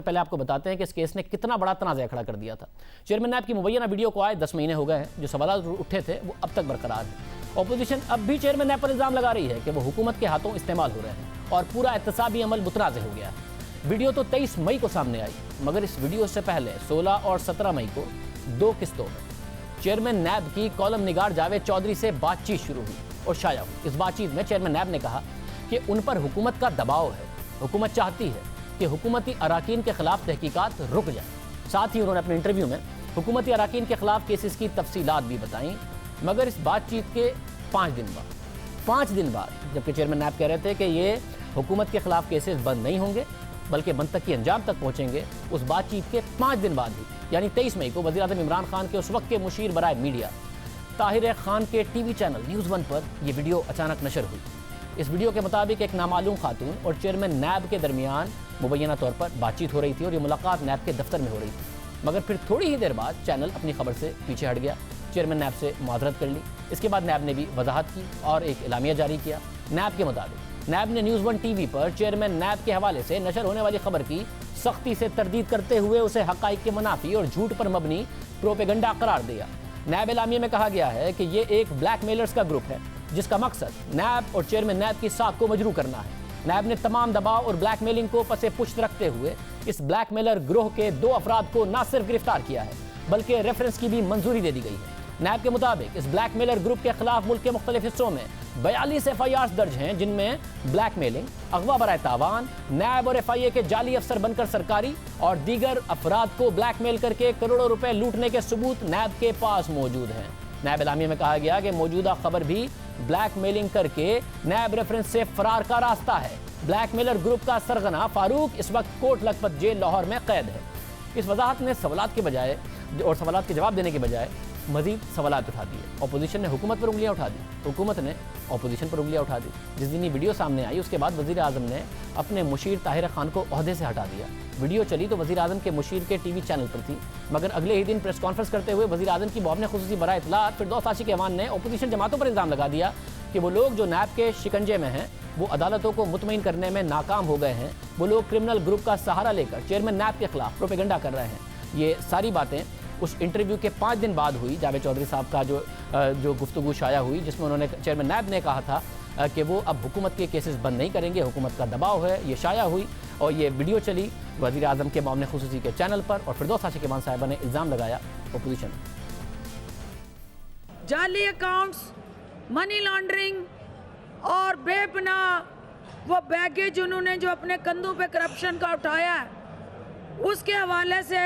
پہلے آپ کو بتاتے ہیں کہ اس کیس نے کتنا بڑا تنازع کھڑا کر دیا تھا۔ چیئرمین نیب کی مبینہ ویڈیو کو آئے 10 مہینے ہو گئے ہیں، جو سوالات اٹھے تھے وہ اب تک برقرار ہیں۔ اپوزیشن اب بھی چیئرمین نیب پر الزام لگا رہی ہے کہ وہ حکومت کے ہاتھوں استعمال ہو رہے ہیں اور پورا احتسابی عمل متنازع ہو گیا ہے۔ ویڈیو تو 23 مئی کو سامنے آئی، مگر اس ویڈیو سے پہلے 16 اور 17 مئی کو 2 قسطوں میں چیئرمین نیب کی کالم نگار جاوید چودھری سے بات چیت شروع ہوئی اور شائع ہوئی۔ اس بات چیت میں چیئرمین نیب نے کہا کہ ان پر حکومت کا دباؤ ہے، حکومت چاہتی ہے کہ حکومتی اراکین کے خلاف تحقیقات رک جائیں۔ ساتھ ہی انہوں نے اپنے انٹرویو میں حکومتی اراکین کے خلاف کیسز کی تفصیلات بھی بتائیں، مگر اس بات چیت کے 5 دن بعد جبکہ چیئرمین نیب کہہ رہے تھے کہ یہ حکومت کے خلاف کیسز بند نہیں ہوں گے بلکہ منطقی انجام تک پہنچیں گے، اس بات چیت کے 5 دن بعد ہی یعنی 23 مئی کو وزیر اعظم عمران خان کے اس وقت کے مشیر برائے میڈیا طاہر خان کے ٹی وی چینل نیوز 1 پر یہ ویڈیو اچانک نشر ہوئی۔ اس ویڈیو کے مطابق ایک نامعلوم خاتون اور چیئرمین نیب کے درمیان مبینہ طور پر بات چیت ہو رہی تھی اور یہ ملاقات نیب کے دفتر میں ہو رہی تھی، مگر پھر تھوڑی ہی دیر بعد چینل اپنی خبر سے پیچھے ہٹ گیا، چیئرمین نیب سے معذرت کر لی۔ اس کے بعد نیب نے بھی وضاحت کی اور ایک اعلامیہ جاری کیا۔ نیب کے مطابق نیب نے نیوز 1 ٹی وی پر چیئرمین نیب کے حوالے سے نشر ہونے والی خبر کی سختی سے تردید کرتے ہوئے اسے حقائق کے منافی اور جھوٹ پر مبنی پروپیگنڈا قرار دیا۔ نیب اعلامیہ میں کہا گیا ہے کہ یہ ایک بلیک میلرز کا گروپ ہے جس کا مقصد نیب اور چیئرمین نیب کی ساکھ کو مجروح کرنا ہے۔ نیب نے تمام دباؤ اور بلیک میلنگ کو پس پشت رکھتے ہوئے اس بلیک میلر گروہ کے 2 افراد کو نہ صرف گرفتار کیا ہے بلکہ ریفرنس کی بھی منظوری دے دی گئی ہے۔ نیب کے مطابق اس بلیک میلر گروپ کے خلاف ملک کے مختلف حصوں میں 42 FIRs درج ہیں، جن میں بلیک میلنگ، اغوا برائے تاوان، نیب اور FIA کے جعلی افسر بن کر سرکاری اور دیگر افراد کو بلیک میل کر کے کروڑوں روپے لوٹنے کے ثبوت نیب کے پاس موجود ہیں۔ نیب اعلامیہ میں کہا گیا کہ موجودہ خبر بھی بلیک میلنگ کر کے نیب ریفرنس سے فرار کا راستہ ہے۔ بلیک میلر گروپ کا سرغنہ فاروق اس وقت کوٹ لکھپت جیل لاہور میں قید ہے۔ اس وضاحت نے سوالات کے جواب دینے کے بجائے مزید سوالات اٹھا دیے۔ اپوزیشن نے حکومت پر انگلیاں اٹھا دی، حکومت نے اپوزیشن پر انگلیاں اٹھا دی۔ جس دن یہ ویڈیو سامنے آئی اس کے بعد وزیر اعظم نے اپنے مشیر طاہر خان کو عہدے سے ہٹا دیا۔ ویڈیو چلی تو وزیر اعظم کے مشیر کے ٹی وی چینل پر تھی، مگر اگلے ہی دن پریس کانفرنس کرتے ہوئے وزیر اعظم کی معاون خصوصی برائے اطلاعات فردوس عاشق ایوان نے اپوزیشن جماعتوں پر الزام لگا دیا کہ وہ لوگ جو نیب کے شکنجے میں ہیں وہ عدالتوں کو مطمئن کرنے میں ناکام ہو گئے ہیں، وہ لوگ کرمنل گروپ کا سہارا لے کر چیئرمین نیب کے خلاف پروپیگنڈا کر رہے ہیں۔ یہ ساری باتیں اس انٹرویو کے 5 دن بعد ہوئی، جاوید چودھری صاحب کا جو گفتگو شائع ہوئی جس میں انہوں نے چیئرمین نیب نے کہا تھا کہ وہ اب حکومت کے کیسز بند نہیں کریں گے، حکومت کا دباؤ ہے، یہ شائع ہوئی اور یہ ویڈیو چلی وزیر اعظم کے معاون خصوصی کے چینل پر اور فردوس عاشق ایوان صاحبہ نے الزام لگایا اپوزیشن۔ جعلی اکاؤنٹس، منی لانڈرنگ اور بے پناہ وہ بیگیج انہوں نے جو اپنے کندھوں پہ کرپشن کا اٹھایا ہے، اس کے حوالے سے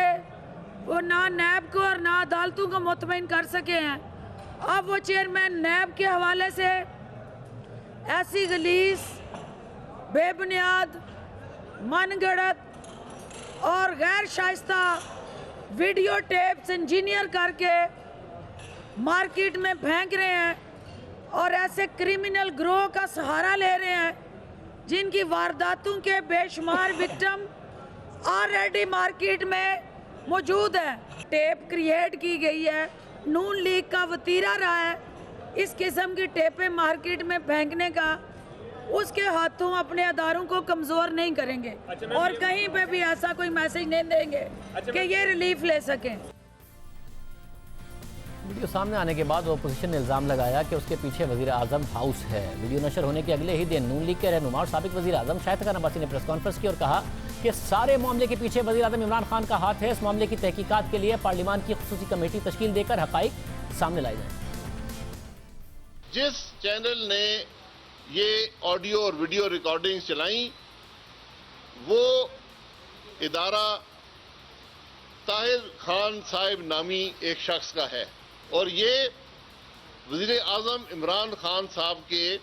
وہ نہ نیب کو اور نہ عدالتوں کو مطمئن کر سکے ہیں۔ اب وہ چیئرمین نیب کے حوالے سے ایسی غلیظ، بے بنیاد، من گڑت اور غیر شائستہ ویڈیو ٹیپس انجینئر کر کے مارکیٹ میں پھینک رہے ہیں اور ایسے کرمنل گروہ کا سہارا لے رہے ہیں جن کی وارداتوں کے بے شمار وکٹم آلریڈی مارکیٹ میں موجود ہے۔ ٹیپ کریٹ کی گئی ہے، نون لیگ کا وتیرہ رہا ہے اس قسم کی ٹیپیں مارکیٹ میں پھینکنے کا، اس کے ہاتھوں اپنے اداروں کو کمزور نہیں کریں گے اور کہیں پہ بھی ایسا کوئی میسج نہیں دیں گے کہ یہ ریلیف لے سکیں۔ ویڈیو سامنے آنے کے بعد اپوزیشن نے الزام لگایا کہ اس کے پیچھے وزیر اعظم ہاؤس ہے۔ ویڈیو نشر ہونے کے اگلے ہی دن نون لیگ کے رہنما اور سابق وزیر اعظم شاہد خان عباسی نے پریس کانفرنس کی اور کہا کہ سارے معاملے کے پیچھے وزیر اعظم عمران خان کا ہاتھ ہے، اس معاملے کی تحقیقات کے لیے پارلیمان کی خصوصی کمیٹی تشکیل دے کر حقائق سامنے لائے جائیں۔ جس چینل نے یہ آڈیو اور ویڈیو ریکارڈنگ چلائیں وہ ادارہ طاہر خان صاحب نامی ایک شخص کا ہے اور یہ وزیر اعظم عمران خان صاحب کے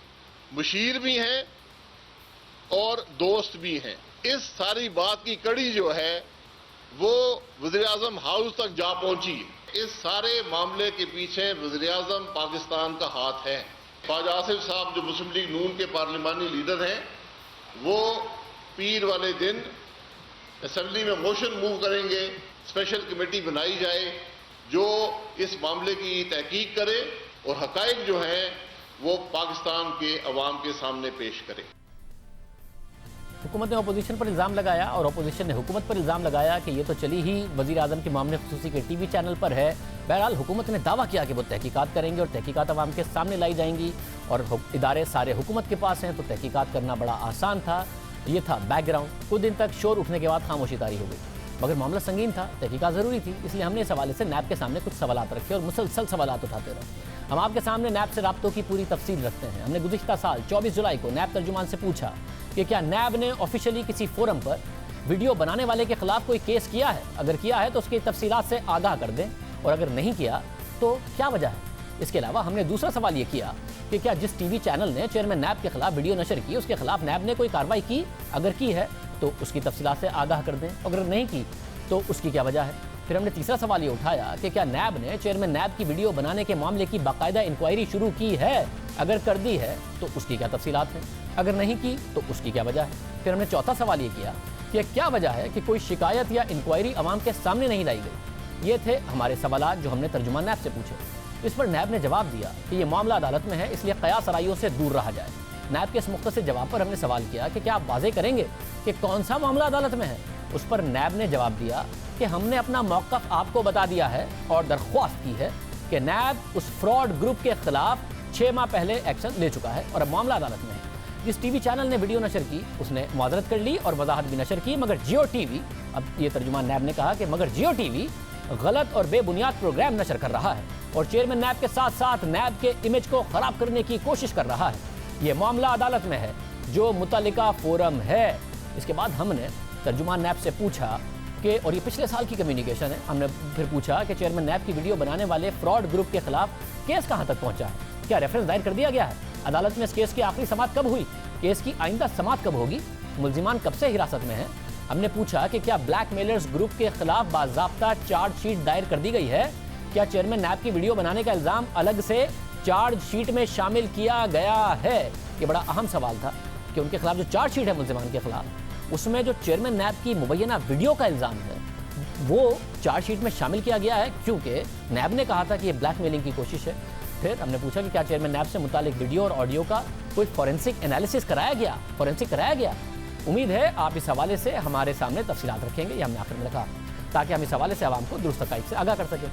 مشیر بھی ہیں اور دوست بھی ہیں۔ اس ساری بات کی کڑی جو ہے وہ وزیر اعظم ہاؤس تک جا پہنچی۔ اس سارے معاملے کے پیچھے وزیر اعظم پاکستان کا ہاتھ ہے۔ خواجہ آصف صاحب جو مسلم لیگ نون کے پارلیمانی لیڈر ہیں وہ پیر والے دن اسمبلی میں موشن موو کریں گے، اسپیشل کمیٹی بنائی جائے جو اس معاملے کی تحقیق کرے اور حقائق جو ہیں وہ پاکستان کے عوام کے سامنے پیش کرے۔ हुकूमत ने अपोजिशन पर इल्ज़ाम लगाया और अपोजिशन ने हुकूमत पर इल्ज़ाम लगाया कि ये तो चली ही वज़ीर आज़म के मामले खुसूसी के टीवी चैनल पर है। बहरहाल हुकूमत ने दावा किया कि वो तहकीकात करेंगे और तहकीकात अवाम के सामने लाई जाएंगी और इदारे सारे हुकूमत के पास हैं, तो तहकीकात करना बड़ा आसान था। ये था बैकग्राउंड। कुछ दिन तक शोर उठने के बाद खामोशी तारी हो गई, मगर मामला संगीन था, तहकीकात ज़रूरी थी, इसलिए हमने इस हवाले से नैब के सामने कुछ सवालात रखे और मुसलसल सवालात उठाते रहे। हम आपके सामने नैब से राब्तों की पूरी तफसील रखते हैं। हमने गुज़िश्ता साल 24 जुलाई को नैब तर्जुमान से पूछा कि क्या नैब ने ऑफिशियली किसी फोरम पर वीडियो बनाने वाले के खिलाफ कोई केस किया है, अगर किया है तो उसकी तफसीलात से आगाह कर दें, और अगर नहीं किया तो क्या वजह है। इसके अलावा हमने दूसरा सवाल ये किया कि क्या जिस टीवी चैनल ने चेयरमैन नैब के खिलाफ वीडियो नशर की, उसके खिलाफ नैब ने कोई कार्रवाई की, अगर की है तो उसकी तफसीलात से आगाह कर दें, अगर नहीं की तो उसकी क्या वजह है। फिर हमने तीसरा सवाल ये उठाया कि क्या नैब ने चेयरमैन नैब की वीडियो बनाने के मामले की बाकायदा इंक्वायरी शुरू की है, अगर कर दी है तो उसकी क्या तफसीलात हैं, अगर नहीं की तो उसकी क्या वजह है। फिर हमने चौथा सवाल ये किया कि क्या वजह है कि कोई शिकायत या इंक्वायरी अवाम के सामने नहीं लाई गई। ये थे हमारे सवालात जो हमने तर्जुमान नैब से पूछे। इस पर नैब ने जवाब दिया कि ये मामला अदालत में है, इसलिए कयास आराइयों से दूर रहा जाए। नैब के इस मुख्तसर जवाब पर हमने सवाल किया कि क्या आप वाज़े करेंगे कि कौन सा मामला अदालत में है। उस पर नैब ने जवाब दिया कि हमने अपना मौक़िफ़ आपको बता दिया है और दरख्वास्त की है कि नैब उस फ्रॉड ग्रुप के खिलाफ 6 माह पहले एक्शन ले चुका है और अब मामला अदालत में है। जिस टीवी चैनल ने वीडियो नशर की उसने मुआज़रत कर ली और वजाहत भी नशर की, मगर जियो टीवी, अब ये तर्जुमान नैब ने कहा कि मगर जियो टीवी गलत और बेबुनियाद प्रोग्राम नशर कर रहा है और चेयरमैन नैब के साथ साथ नैब के इमेज को ख़राब करने की कोशिश कर रहा है। ये मामला अदालत में है जो मुतल्लिका फोरम है। इसके बाद हमने तर्जुमान नैब से पूछा कि, और ये पिछले साल की कम्युनिकेशन है, हमने फिर पूछा कि चेयरमैन नैब की वीडियो बनाने वाले फ्रॉड ग्रुप के खिलाफ केस कहां तक पहुंचा है, क्या रेफरेंस दायर कर दिया गया है, अदालत में इस केस की आखिरी समाअत कब हुई, केस की आइंदा समाअत कब होगी, मुल्जिमान कब से हिरासत में है। हमने पूछा कि क्या ब्लैकमेलर्स ग्रुप के खिलाफ बाज़ाब्ता चार्जशीट दायर कर दी गई है, क्या चेयरमैन नैब की वीडियो बनाने का इल्ज़ाम अलग से चार्जशीट में शामिल किया गया है। ये बड़ा अहम सवाल था कि उनके खिलाफ जो चार्जशीट है मुल्जिमान के खिलाफ, उसमें जो चेयरमैन नैब की मुबैना वीडियो का इल्ज़ाम है वो चार्जशीट में शामिल किया गया है, क्योंकि नैब ने कहा था कि ये ब्लैकमेलिंग की कोशिश है। फिर हमने पूछा कि क्या चेयरमैन नैब से मुतालिक वीडियो और ऑडियो का कोई फॉरेंसिक एनालिसिस कराया गया, फॉरेंसिक कराया गया। उम्मीद है आप इस हवाले से हमारे सामने तफसीलात रखेंगे, ये हमने आखिर में रखा ताकि हम इस हवाले से आवाम को दुरुस्त हक़ाइक़ से आगाह कर सकें।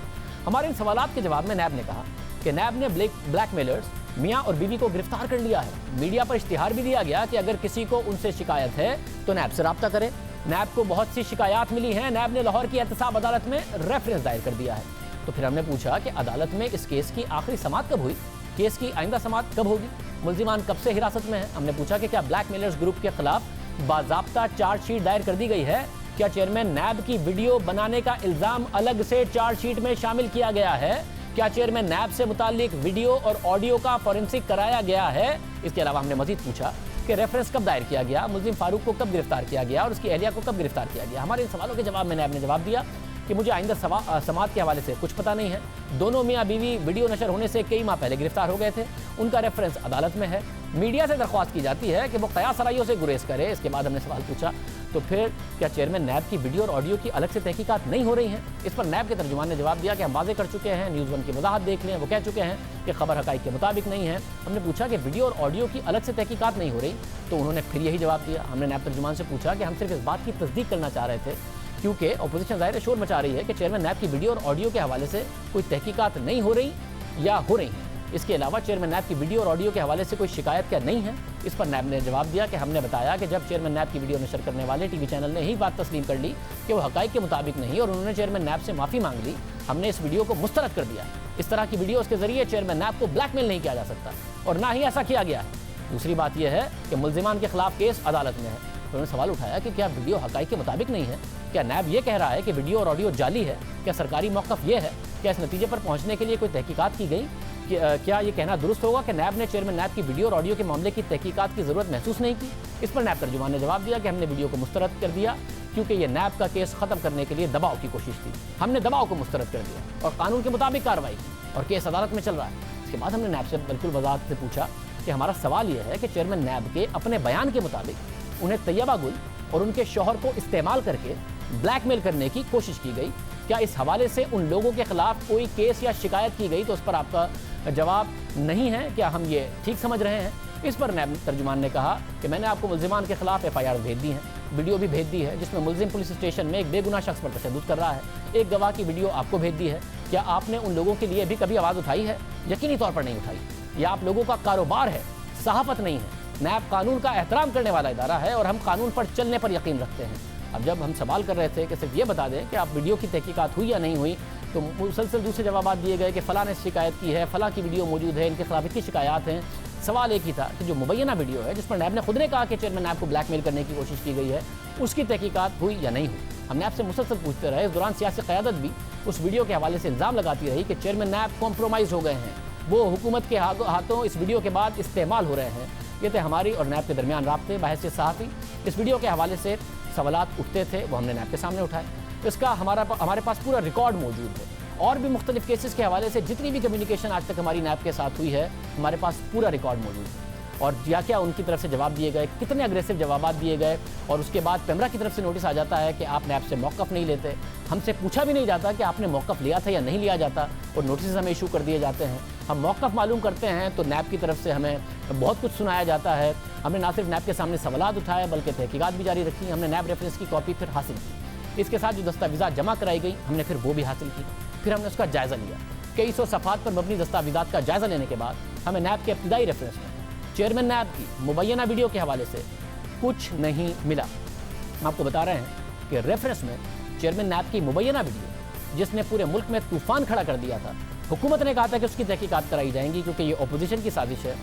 हमारे इन सवालात के जवाब में नैब ने कहा कि नैब ने ब्लैकमेलर्स मियाँ और बीवी को गिरफ्तार कर लिया है। मीडिया पर इश्तिहार भी दिया गया कि अगर किसी को उनसे शिकायत है तो नैब से रब्ता करे। नैब को बहुत सी शिकायत मिली हैं, नैब ने लाहौर की एहतसाब अदालत में रेफरेंस दायर कर दिया है। तो फिर हमने पूछा कि अदालत में इस केस की आखिरी समाअत कब हुई, केस की आइंदा समाअत कब होगी, मुल्जिमान कब से हिरासत में है। हमने पूछा कि क्या ब्लैकमेलर्स ग्रुप के खिलाफ बाज़ाब्ता चार्जशीट दायर कर दी गई है, क्या चेयरमैन नैब की वीडियो बनाने का इल्ज़ाम अलग से चार्जशीट में शामिल किया गया है, क्या चेयरमैन नैब से मुतालिक वीडियो और ऑडियो का फॉरेंसिक कराया गया है। इसके अलावा हमने मजीद पूछा कि रेफरेंस कब दायर किया गया, मुल्जिम फारूक को कब गिरफ्तार किया गया और उसकी अहलिया को कब गिरफ्तार किया गया। हमारे इन सवालों के जवाब में नैब ने जवाब दिया कि मुझे आइंदा समाअत के हवाले से कुछ पता नहीं है। दोनों मियाँ बीवी वीडियो नशर होने से कई माह पहले गिरफ्तार हो गए थे, उनका रेफरेंस अदालत में है। मीडिया से दरख्वास्त की जाती है कि वो कयास आराइयों से गुरेज करे। इसके बाद हमने सवाल पूछा तो फिर क्या चेयरमैन नैब की वीडियो और ऑडियो की अलग से तहकीकात नहीं हो रही हैं। इस पर नैब के तर्जुमान ने जवाब दिया कि हम वाज़े कर चुके हैं, न्यूज़ 1 की वजाहत देख लें, वो कह चुके हैं कि खबर हक़ाइक़ के मुताबिक नहीं है। हमने पूछा कि वीडियो और ऑडियो की अलग से तहकीकात नहीं हो रही, तो उन्होंने फिर यही जवाब दिया। हमने नैब तर्जुमान से पूछा कि हम सिर्फ इस बात की तस्दीक करना चाह रहे थे, क्योंकि अपोजिशन ज़ाहिर शोर मचा रही है कि चेयरमैन नैब की वीडियो और ऑडियो के हवाले से कोई तहकीकात नहीं हो रही या हो रही हैं। इसके अलावा चेयरमैन नैब की वीडियो और ऑडियो के हवाले से कोई शिकायत क्या नहीं है। इस पर नैब ने जवाब दिया कि हमने बताया कि जब चेयरमैन नैब की वीडियो नशर करने वाले टीवी चैनल ने ही बात तस्लीम कर ली कि वो हक़ाइक़ के मुताबिक नहीं और उन्होंने चेयरमैन नैब से माफ़ी मांग ली, हमने इस वीडियो को मुस्तरद कर दिया। इस तरह की वीडियोज़ के जरिए चेयरमैन नैब को ब्लैकमेल नहीं किया जा सकता और ना ही ऐसा किया गया है। दूसरी बात यह है कि मुल्जिमान के खिलाफ केस अदालत में है। तो उन्होंने सवाल उठाया कि क्या वीडियो हक़ाइक़ के मुताबिक नहीं है, क्या नैब ये कह रहा है कि वीडियो और ऑडियो जाली है, क्या सरकारी मौक़िफ़ ये है, क्या इस नतीजे पर पहुँचने के लिए कोई तहकीकात की गई, क्या ये कहना दुरुस्त होगा कि नैब ने चेयरमैन नैब की वीडियो और ऑडियो के मामले की तहकीकात की ज़रूरत महसूस नहीं की। इस पर नैब तर्जुमान ने जवाब दिया कि हमने वीडियो को मुस्तरद कर दिया क्योंकि ये नैब का केस ख़त्म करने के लिए दबाव की कोशिश थी। हमने दबाव को मुस्तरद कर दिया और कानून के मुताबिक कार्रवाई की और केस अदालत में चल रहा है। इसके बाद हमने नैब से बिल्कुल वजाहत से पूछा कि हमारा सवाल यह है कि चेयरमैन नैब के अपने बयान के मुताबिक उन्हें तैयबा गुल और उनके शौहर को इस्तेमाल करके ब्लैकमेल करने की कोशिश की गई, क्या इस हवाले से उन लोगों के खिलाफ कोई केस या शिकायत की गई। तो उस पर आपका जवाब नहीं है। क्या हम ये ठीक समझ रहे हैं इस पर नैब तर्जुमान ने कहा कि मैंने आपको मुल्जिमान के खिलाफ FIR भेज दी है, वीडियो भी भेज दी है जिसमें मुल्जिम पुलिस स्टेशन में एक बेगुनाह शख्स पर तशद्दुद कर रहा है। एक गवाह की वीडियो आपको भेज दी है। क्या आपने उन लोगों के लिए भी कभी आवाज़ उठाई है? यकीनी तौर पर नहीं उठाई। यह आप लोगों का कारोबार है, सहाफ़त नहीं है। नैब कानून का एहतराम करने वाला इदारा है और हम कानून पर चलने पर यकीन रखते हैं। अब जब हम सवाल कर रहे थे कि सिर्फ ये बता दें कि आप वीडियो की तहकीकात हुई या नहीं हुई, तो मुसलसल दूसरे जवाब दिए गए कि फ़लाँ ने शिकायत की है, फ़लाँ की वीडियो मौजूद है, इनके खिलाफ इतनी शिकायत हैं। सवाल एक ही था कि जो मुबैना वीडियो है जिस पर नैब ने खुद ने कहा कि चेयरमैन नैब को ब्लैकमेल करने की कोशिश की गई है, उसकी तहकीकात हुई या नहीं हुई। हम नैब से मुसलसल पूछते रहे। इस दौरान सियासी क़यादत भी उस वीडियो के हवाले से इल्ज़ाम लगाती रही कि चेयरमैन नैब कॉम्प्रोमाइज़ हो गए हैं, वो हुकूमत के हाथों इस वीडियो के बाद इस्तेमाल हो रहे हैं। ये थे हमारी और नैब के दरमियान राब्ते। बहस सहाफ़ी इस वीडियो के हवाले से सवालात उठते थे, वो हमने नैब के सामने उठाए। इसका हमारे पास पूरा रिकॉर्ड मौजूद है और भी मुख्तलिफ केसेस के हवाले से जितनी भी कम्युनिकेशन आज तक हमारी नैब के साथ हुई है, हमारे पास पूरा रिकॉर्ड मौजूद है। और क्या उनकी तरफ से जवाब दिए गए, कितने अग्रेसिव जवाब दिए गए, और उसके बाद पेमरा की तरफ से नोटिस आ जाता है कि आप नैब से मौक़िफ़ नहीं लेते। हमसे पूछा भी नहीं जाता कि आपने मौक़िफ़ लिया था या नहीं लिया जाता, और नोटिस हमें इशू कर दिए जाते हैं। हम मौक़िफ़ मालूम करते हैं तो नैब की तरफ से हमें बहुत कुछ सुनाया जाता है। हमने ना सिर्फ नैब के सामने सवालात उठाए बल्कि तहकीकात भी जारी रखी। हमने नैब रेफरेंस की कॉपी फिर हासिल की। इसके साथ जो दस्तावेज़ात जमा कराई गई हमने फिर वो भी हासिल की। फिर हमने उसका जायज़ा लिया। कई सौ सफ़हात पर मबनी दस्तावेज़ात का जायज़ा लेने के बाद हमें नैब के इब्तिदाई रेफरेंस में चेयरमैन नैब की मुबैना वीडियो के हवाले से कुछ नहीं मिला। हम आपको बता रहे हैं कि रेफरेंस में चेयरमैन नैब की मुबैना वीडियो जिसने पूरे मुल्क में तूफ़ान खड़ा कर दिया था, हुकूमत ने कहा था कि उसकी तहकीकात कराई जाएंगी क्योंकि ये अपोजिशन की साजिश है।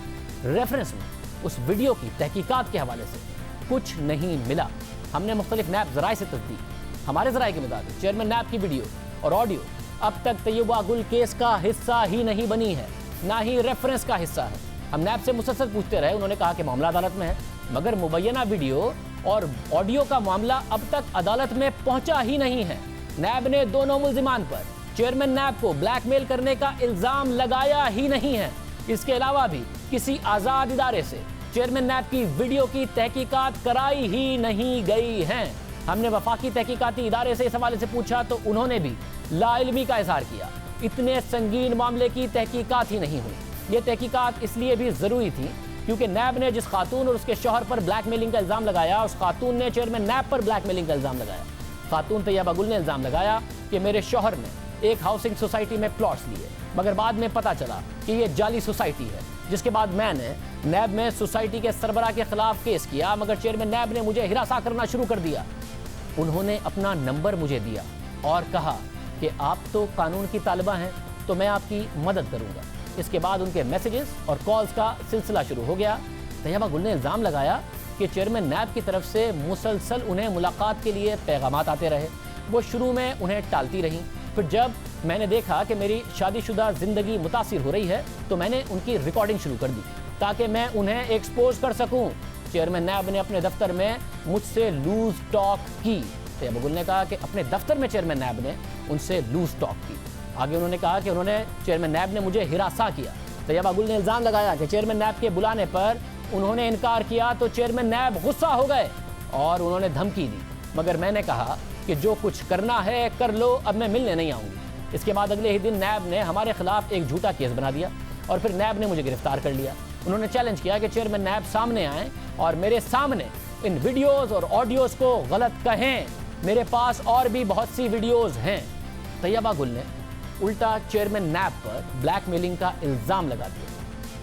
रेफरेंस में उस वीडियो की तहकीकात के हवाले से कुछ नहीं मिला। हमने मुख्तलिफ नैब ज़राए से तस्दीक, हमारे ज़राए के मुताबिक चेयरमैन नैब की वीडियो और ऑडियो अब तक तैयबा गुल केस का हिस्सा ही नहीं बनी है, ना ही रेफरेंस का हिस्सा है। हम नैब से मुसलसल पूछते रहे, उन्होंने कहा कि मामला अदालत में है, मगर मुबैना वीडियो और ऑडियो का मामला अब तक अदालत में पहुंचा ही नहीं है। नैब ने दोनों मुल्जिमान पर चेयरमैन नैब को ब्लैकमेल करने का इल्ज़ाम लगाया ही नहीं है। इसके अलावा भी किसी आज़ाद इदारे से चेयरमैन नैब की वीडियो की तहकीकात कराई ही नहीं गई है। हमने वफाकी तहकीकाती इदारे से इस हवाले से पूछा तो उन्होंने भी लाइल्मी का इज़हार किया। इतने संगीन मामले की तहकीकात ही नहीं हुई। ये तहकीकात इसलिए भी ज़रूरी थी क्योंकि नैब ने जिस खातून और उसके शौहर पर ब्लैकमेलिंग का इल्ज़ाम लगाया, उस खातून ने चेयरमैन नैब पर ब्लैकमेलिंग का इल्ज़ाम लगाया। खातून तैयबा गुल ने इल्ज़ाम लगाया कि मेरे शौहर ने एक हाउसिंग सोसाइटी में प्लॉट्स लिए, मगर बाद में पता चला कि ये जाली सोसाइटी है। जिसके बाद मैंने नैब में सोसाइटी के सरबराह के खिलाफ केस किया, मगर चेयरमैन नैब ने मुझे हिरासा करना शुरू कर दिया। उन्होंने अपना नंबर मुझे दिया और कहा कि आप तो कानून की तालिबा हैं, तो मैं आपकी मदद करूंगा। इसके बाद उनके मैसेजेस और कॉल्स का सिलसिला शुरू हो गया। तैयबा गुल ने इल्ज़ाम लगाया कि चेयरमैन नैब की तरफ से मुसलसल उन्हें मुलाकात के लिए पैगामात आते रहे। वो शुरू में उन्हें टालती रहीं, फिर जब मैंने देखा कि मेरी शादीशुदा ज़िंदगी मुतासिर हो रही है तो मैंने उनकी रिकॉर्डिंग शुरू कर दी ताकि मैं उन्हें एक्सपोज कर सकूं। चेयरमैन नैब ने अपने दफ्तर में मुझसे लूज टॉक की। तैयबा गुल ने कहा कि अपने दफ्तर में चेयरमैन नैब ने उनसे लूज टॉक की। आगे उन्होंने कहा कि चेयरमैन नैब ने मुझे हिरासा किया। तैयबा गुल ने इल्ज़ाम लगाया कि चेयरमैन नैब के बुलाने पर उन्होंने इनकार किया तो चेयरमैन नैब गुस्सा हो गए और उन्होंने धमकी दी, मगर मैंने कहा कि जो कुछ करना है कर लो, अब मैं मिलने नहीं आऊँगी। इसके बाद अगले ही दिन नैब ने हमारे खिलाफ एक झूठा केस बना दिया और फिर नैब ने मुझे गिरफ्तार कर लिया। उन्होंने चैलेंज किया कि चेयरमैन नैब सामने आएँ और मेरे सामने इन वीडियोज़ और ऑडियोज़ को गलत कहें। मेरे पास और भी बहुत सी वीडियोज़ हैं। तैयबा गुल ने उल्टा चेयरमैन नैब पर ब्लैकमेलिंग का इल्ज़ाम लगा दिया।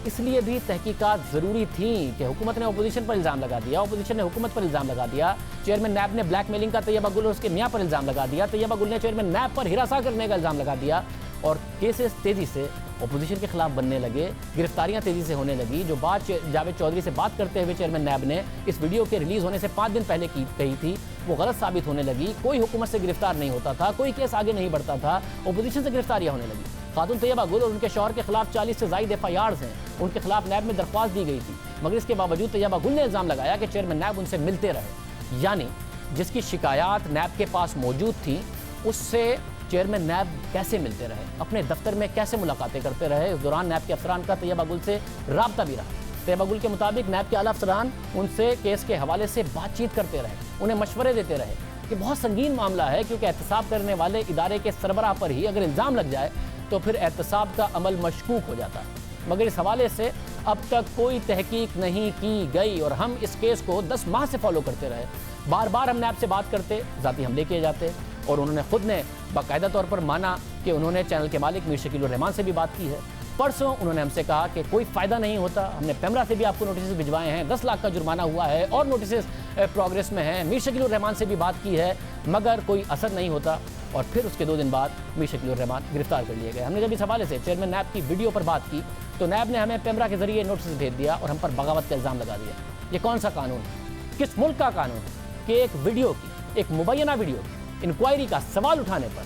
इसलिए भी तहकीकात ज़रूरी थी कि हुकूमत ने अपोजिशन पर इल्ज़ाम लगा दिया, अपोजिशन ने हुकूमत पर इल्ज़ाम लगा दिया। चेयरमैन नैब ने ब्लैकमेलिंग का तैयबा गुल और उसके मियाँ पर इल्ज़ाम लगा दिया। तैयबा गुल ने चेयरमैन नैब पर हिरासा करने का इल्ज़ाम लगा दिया और केसेस तेज़ी से अपोजिशन के खिलाफ बनने लगे, गिरफ्तारियां तेज़ी से होने लगी। जो बात जावेद चौधरी से बात करते हुए चेयरमैन नैब ने इस वीडियो के रिलीज़ होने से 5 दिन पहले कही थी, वो गलत साबित होने लगी। कोई हुकूमत से गिरफ्तार नहीं होता था, कोई केस आगे नहीं बढ़ता था, अपोजिशन से गिरफ्तारियां होने लगी। खातून तैयबा गुल और उनके शौहर के खिलाफ 40 से ज़ायद FIRs हैं, उनके खिलाफ नैब में दरख्वास्त दी गई थी, मगर इसके बावजूद तैयबा गुल ने इल्ज़ाम लगाया कि चेयरमैन नैब उनसे मिलते रहे। यानी जिसकी शिकायत नैब के पास मौजूद थी उससे चेयरमैन नैब कैसे मिलते रहे, अपने दफ्तर में कैसे मुलाकातें करते रहे। इस दौरान नैब के अफसरान का तैयबा गुल से राब्ता भी रहा। तैयबा गुल के मुताबिक नैब के आला अफसरान उनसे केस के हवाले से बातचीत करते रहे, उन्हें मशवरे देते रहे। ये बहुत संगीन मामला है क्योंकि एहतसाब करने वाले इदारे के सरबराह पर ही अगर इल्ज़ाम लग जाए तो फिर एहतसाब का अमल मशकूक हो जाता है। मगर इस हवाले से اب تک کوئی تحقیق نہیں کی گئی اور ہم اس کیس کو 10 ماہ سے فالو کرتے رہے. بار بار ہم نیب سے بات کرتے, ذاتی حملے کیے جاتے, اور انہوں نے خود نے باقاعدہ طور پر مانا کہ انہوں نے چینل کے مالک میر شکیل الرحمان سے بھی بات کی ہے. پرسوں انہوں نے ہم سے کہا کہ کوئی فائدہ نہیں ہوتا, ہم نے پیمرا سے بھی آپ کو نوٹسز بھجوائے ہیں, 10 لاکھ کا جرمانہ ہوا ہے اور نوٹسز پروگریس میں ہیں, میر شکیل الرحمان سے بھی بات کی ہے مگر کوئی اثر نہیں ہوتا. اور پھر اس کے 2 دن بعد میر شکیل الرحمان گرفتار کر لیے گئے. ہم نے جب اس حوالے سے چیئرمین نیب کی ویڈیو پر بات کی تو نیب نے ہمیں پیمرا کے ذریعے نوٹسز بھیج دیا اور ہم پر بغاوت کا الزام لگا دیا. یہ کون سا قانون ہے, کس ملک کا قانون ہے کہ ایک ویڈیو کی, ایک مبینہ ویڈیو کی انکوائری کا سوال اٹھانے پر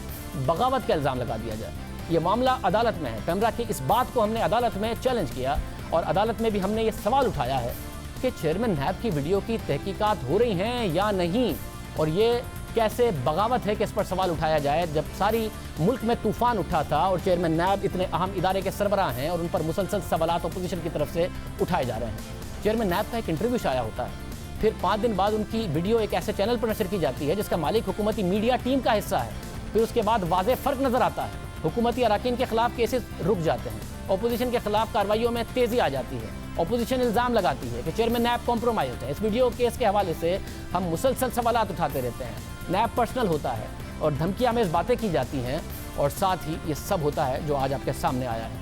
بغاوت کا الزام لگا دیا جائے. یہ معاملہ عدالت میں ہے. پیمرا کی اس بات کو ہم نے عدالت میں چیلنج کیا اور عدالت میں بھی ہم نے یہ سوال اٹھایا ہے کہ چیئرمین نیب کی ویڈیو کی تحقیقات ہو رہی ہیں یا نہیں, اور یہ کیسے بغاوت ہے کہ اس پر سوال اٹھایا جائے جب ساری ملک میں طوفان اٹھا تھا اور چیئرمین نیب اتنے اہم ادارے کے سربراہ ہیں اور ان پر مسلسل سوالات اپوزیشن کی طرف سے اٹھائے جا رہے ہیں. چیئرمین نیب کا ایک انٹرویو شائع ہوتا ہے, پھر 5 دن بعد ان کی ویڈیو ایک ایسے چینل پر نشر کی جاتی ہے جس کا مالک حکومتی میڈیا ٹیم کا حصہ ہے. پھر اس کے بعد واضح فرق نظر آتا ہے, حکومتی اراکین کے خلاف کیسز رک جاتے ہیں, اپوزیشن کے خلاف کارروائیوں میں تیزی آ جاتی ہے, اپوزیشن الزام لگاتی ہے کہ چیئرمین نیب کمپرومائزڈ ہے. اس ویڈیو کیس کے حوالے سے ہم مسلسل سوالات اٹھاتے رہتے ہیں, نیب پرسنل ہوتا ہے اور دھمکی آمیز باتیں کی جاتی ہیں, اور ساتھ ہی یہ سب ہوتا ہے جو آج آپ کے سامنے آیا ہے.